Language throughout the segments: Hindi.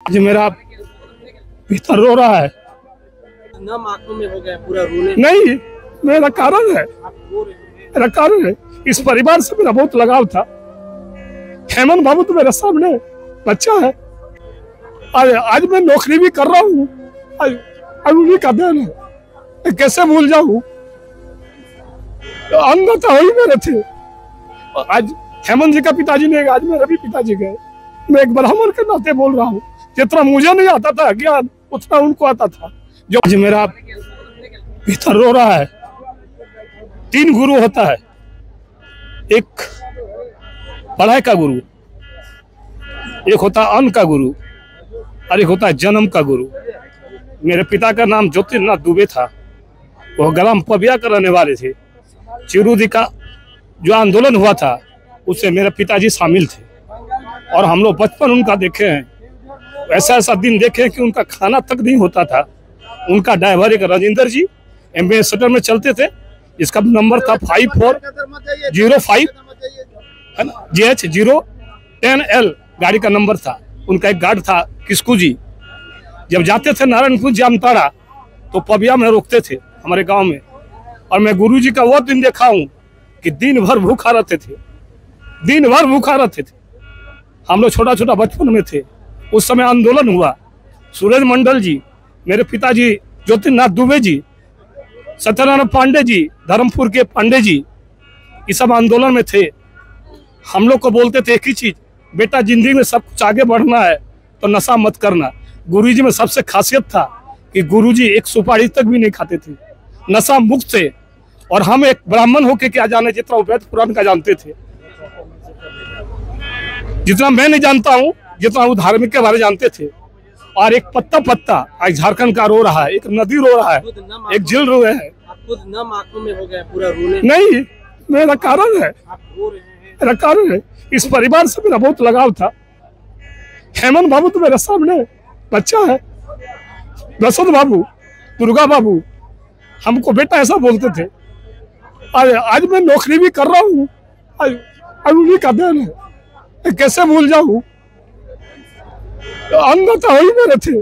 आज मेरा पिता रो रहा है। नम आंखों में हो गया पूरा रोने। नहीं, मेरा कारण है, आप रो रहे हैं। मेरा कारण है। इस परिवार से मेरा बहुत लगाव था। हेमंत बाबू तो मेरे सामने बच्चा है। आज मैं नौकरी भी कर रहा हूँ। आज उन्हीं का देन है, मैं कैसे भूल जाऊँ। अन्नदाता वही मेरे थे। आज हेमंत जी का पिताजी नहीं गए, आज मेरे भी पिताजी गए। मैं एक ब्राह्मण के नाते बोल रहा हूँ। जितना मुझे नहीं आता था ज्ञान, उतना उनको आता था। जो आज मेरा पिता रो रहा है। 3 गुरु होता है, एक पढ़ाई का गुरु, एक होता है अन्न का गुरु और एक होता है जन्म का गुरु। मेरे पिता का नाम ज्योतिर्नाथ दुबे था। वह ग्राम पबिया का रहने वाले थे। चिरूदी का जो आंदोलन हुआ था उससे मेरे पिताजी शामिल थे और हम लोग बचपन उनका देखे हैं। ऐसा ऐसा दिन देखे कि उनका खाना तक नहीं होता था। उनका ड्राइवर एक राजेंद्र जी एम्बेसडर में चलते थे। इसका नंबर था 5405 है ना, GH010L गाड़ी का नंबर था। उनका एक गार्ड था किस्कू जी। जब जाते थे नारायणपुर जामताड़ा तो पबिया में रोकते थे हमारे गांव में। और मैं गुरुजी का वो दिन देखा हूँ कि दिन भर भूखा रहते थे, दिन भर भूखा रहते थे। हम लोग छोटा छोटा बचपन में थे, उस समय आंदोलन हुआ। सूरज मंडल जी, मेरे पिताजी ज्योतिर्नाथ दुबे जी, सत्यनारायण पांडे जी, धर्मपुर के पांडे जी, ये सब आंदोलन में थे। हम लोग को बोलते थे एक ही चीज, बेटा जिंदगी में सब कुछ आगे बढ़ना है तो नशा मत करना। गुरुजी में सबसे खासियत था कि गुरुजी एक सुपारी तक भी नहीं खाते थे, नशा मुक्त थे। और हम एक ब्राह्मण होके क्या जाने जितना वेद पुराण का जानते थे, जितना मैं नहीं जानता हूँ, जितना वो धार्मिक के बारे जानते थे। और एक पत्ता पत्ता आज झारखंड का रो रहा है, एक नदी रो रहा है, एक झील रो रहे हैं। आप खुद नम आंखों में हो गया पूरा रोने। नहीं, मेरा कारण है, आप रो रहे हैं। मेरा कारण है। इस परिवार से मेरा बहुत लगाव था। हेमंत बाबू तो मेरे सामने बच्चा है। दशरथ बाबू, दुर्गा बाबू हमको बेटा ऐसा बोलते थे। आज मैं नौकरी भी कर रहा हूँ। आज उन्हीं का देन है, मैं कैसे भूल जाऊँ। अन्नदाता वही मेरे थे।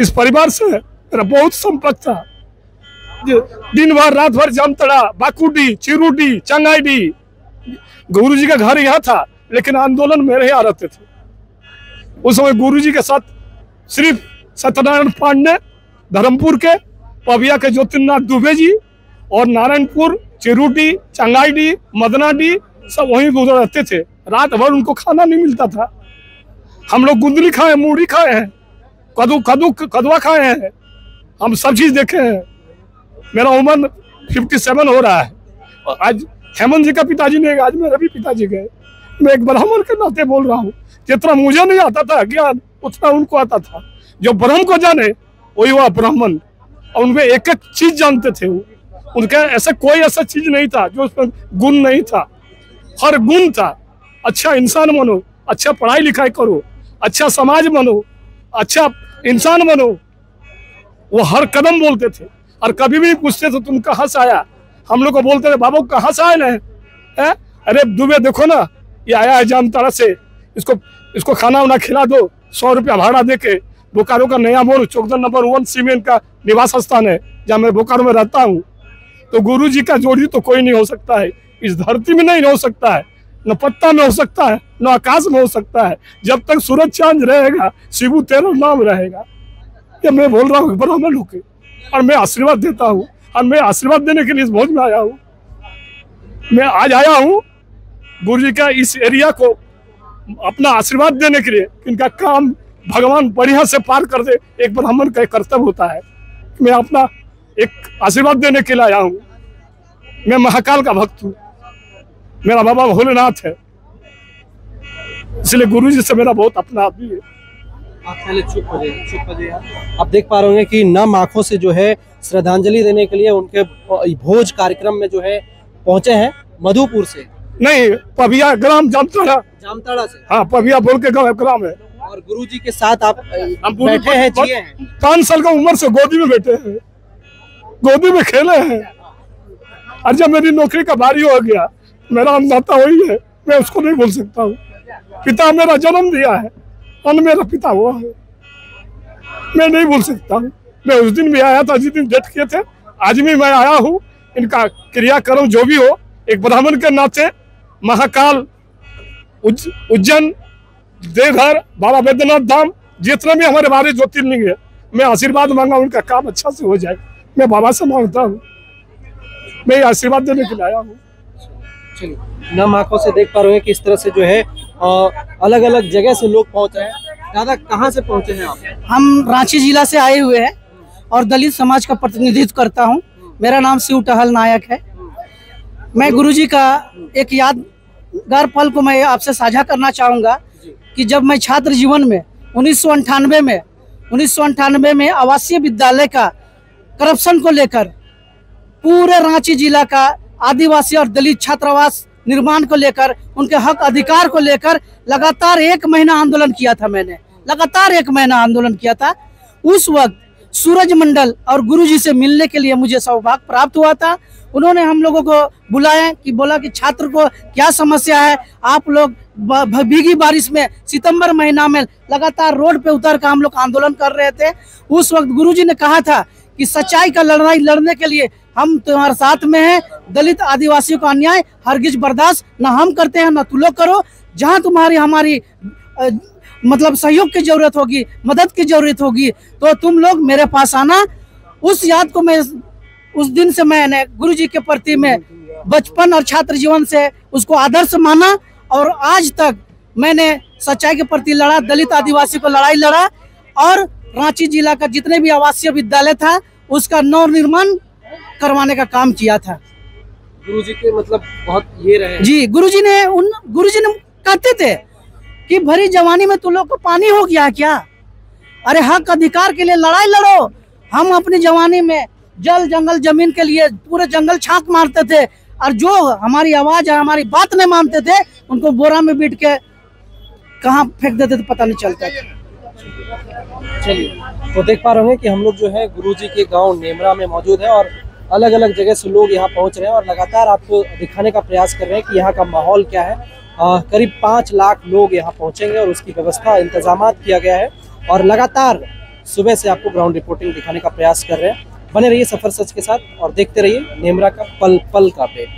इस परिवार से मेरा बहुत संपर्क था। दिन भर रात भर जामतड़ा, बाकुडी, चिरूडी, चंगाईडी। गुरुजी का घर यहाँ था लेकिन आंदोलन मेरे यहाँ रहते थे। उस समय गुरुजी के साथ सिर्फ सत्यनारायण पांडे धर्मपुर के, पबिया के ज्योतिर्नाथ दुबे जी और नारायणपुर, चिरूडी, चंगाईडी, मदनाडी सब वहीं गुजर रहते थे। रात भर उनको खाना नहीं मिलता था। हम लोग गुंदली खाए, मूढ़ी खाए हैं, कदुआ खाए हैं, हम सब चीज देखे हैं। मेरा उम्र 57 हो रहा है। और आज हेमंत जी का पिताजी नहीं गए, आज मेरे भी पिताजी गए। मैं एक ब्राह्मण के नाते बोल रहा हूँ। जितना मुझे नहीं आता था ज्ञान, उतना उनको आता था। जो ब्रह्म को जाने वही हुआ ब्राह्मण। और उनमें एक एक चीज जानते थे वो। उनका ऐसा कोई ऐसा चीज नहीं था जो उसमें गुण नहीं था, हर गुण था। अच्छा इंसान बनो, अच्छा पढ़ाई लिखाई करो, अच्छा समाज बनो, अच्छा इंसान बनो, वो हर कदम बोलते थे। और कभी भी पूछते थे तुम कहाँ से आया, हम लोग को बोलते थे बाबू कहाँ से आए हैं। अरे दुबे देखो ना, ये आया है जामताड़ा से, इसको खाना वाना खिला दो, 100 रुपया भाड़ा दे के। बोकारो का नया मोड़ चौकदर नंबर 1 सीमेंट का निवास स्थान है जहाँ मैं बोकारो में रहता हूँ। तो गुरु जी का जोड़ी तो कोई नहीं हो सकता है, इस धरती में नहीं हो सकता है, न पत्ता में हो सकता है, न आकाश में हो सकता है। जब तक सूरज चांद रहेगा शिबू तेरा नाम रहेगा। ये मैं बोल रहा हूँ ब्राह्मण होके, और मैं आशीर्वाद देता हूँ। और मैं आशीर्वाद देने के लिए इस भोज में आया हूँ। मैं आज आया हूँ गुरु जी का इस एरिया को अपना आशीर्वाद देने के लिए। इनका काम भगवान बढ़िया से पार कर दे, एक ब्राह्मण का एक कर्तव्य होता है। मैं अपना एक आशीर्वाद देने के लिए आया हूँ। मैं महाकाल का भक्त हूँ, मेरा बाबा भोलेनाथ है, इसलिए गुरु जी से मेरा बहुत अपना आदमी है। आप पहले चुप हो जाइए, चुप हो जाइए। आप देख पा रहे होंगे कि नम आंखों से जो है श्रद्धांजलि देने के लिए उनके भोज कार्यक्रम में जो है पहुंचे हैं मधुपुर से। नहीं, पबिया ग्राम जामताड़ा से। हाँ, पबिया बोल के ग्राम है। और गुरुजी के साथ आप बैठे हैं, जिए हैं। 5 साल का उम्र से गोदी में बैठे हैं, गोदी में खेले हैं। और जब मेरी नौकरी का बारी हो गया, मेरा अन्नदाता वही है, मैं उसको नहीं भूल सकता हूँ। पिता मेरा जन्म दिया है, अन्न मेरा पिता हुआ है, मैं नहीं भूल सकता हूँ। मैं उस दिन भी आया था जिस दिन डेथ किए थे, आज भी मैं आया हूँ। इनका क्रियाक्रम जो भी हो, एक ब्राह्मण के नाते महाकाल, उज्जैन, देवघर, बाबा वैद्यनाथ धाम, जितना भी हमारे बारे ज्योतिर्लिंग है, मैं आशीर्वाद मांगा उनका काम अच्छा से हो जाए। मैं बाबा से मांगता हूँ, मैं आशीर्वाद देने के लिए आया हूँ। चलिए, नम आंखों से देख पा रहे हैं कि इस तरह से जो है अलग अलग जगह से लोग पहुंच रहे हैं। दादा, कहाँ से पहुंचे हैं आप? हम रांची जिला से आए हुए हैं और दलित समाज का प्रतिनिधित्व करता हूं। मेरा नाम शिव टहल नायक है। मैं गुरुजी का एक यादगार पल को मैं आपसे साझा करना चाहूँगा कि जब मैं छात्र जीवन में 1998 में आवासीय विद्यालय का करप्शन को लेकर पूरे रांची जिला का आदिवासी और दलित छात्रावास निर्माण को लेकर, उनके हक अधिकार को लेकर लगातार 1 महीना आंदोलन किया था। मैंने लगातार 1 महीना आंदोलन किया था। उस वक्त सूरज मंडल और गुरुजी से मिलने के लिए मुझे सौभाग्य प्राप्त हुआ था। उन्होंने हम लोगों को बुलाया कि बोला कि छात्र को क्या समस्या है, आप लोग भीगी बारिश में सितंबर महीना में लगातार रोड पे उतर कर हम लोग आंदोलन कर रहे थे। उस वक्त गुरुजी ने कहा था कि सच्चाई का लड़ाई लड़ने के लिए हम तुम्हारे साथ में हैं। दलित आदिवासियों का अन्याय हरगिज बर्दाश्त न हम करते हैं न तुम लोग करो। जहां तुम्हारी हमारी मतलब सहयोग की जरूरत होगी, मदद की जरूरत होगी, तो तुम लोग मेरे पास आना। उस याद को मैं उस दिन से मैंने गुरुजी के प्रति में बचपन और छात्र जीवन से उसको आदर्श माना और आज तक मैंने सच्चाई के प्रति लड़ा, दलित आदिवासी को लड़ाई लड़ा और रांची जिला का जितने भी आवासीय विद्यालय था उसका नवनिर्माण करवाने का काम किया था। गुरुजी के मतलब बहुत ये रहे जी। गुरुजी ने कहते थे कि भरी जवानी में तुम लोग को पानी हो गया क्या? अरे हक अधिकार के लिए लड़ाई लड़ो। हम अपनी जवानी में जल जंगल जमीन के लिए पूरे जंगल छाक मारते थे और जो हमारी आवाज है, हमारी बात नहीं मानते थे, उनको बोरा में बीट के कहाँ फेंक देते थे पता नहीं चलता था। चलिए, तो देख पा रहे हैं कि हम लोग जो है गुरुजी के गांव नेमरा में मौजूद है और अलग अलग जगह से लोग यहाँ पहुँच रहे हैं और लगातार आपको दिखाने का प्रयास कर रहे हैं कि यहाँ का माहौल क्या है। करीब 5 लाख लोग यहाँ पहुँचेंगे और उसकी व्यवस्था इंतजाम किया गया है और लगातार सुबह से आपको ग्राउंड रिपोर्टिंग दिखाने का प्रयास कर रहे हैं। बने रहिए सफर सच के साथ और देखते रहिए नेमरा का पल पल का अपडेट।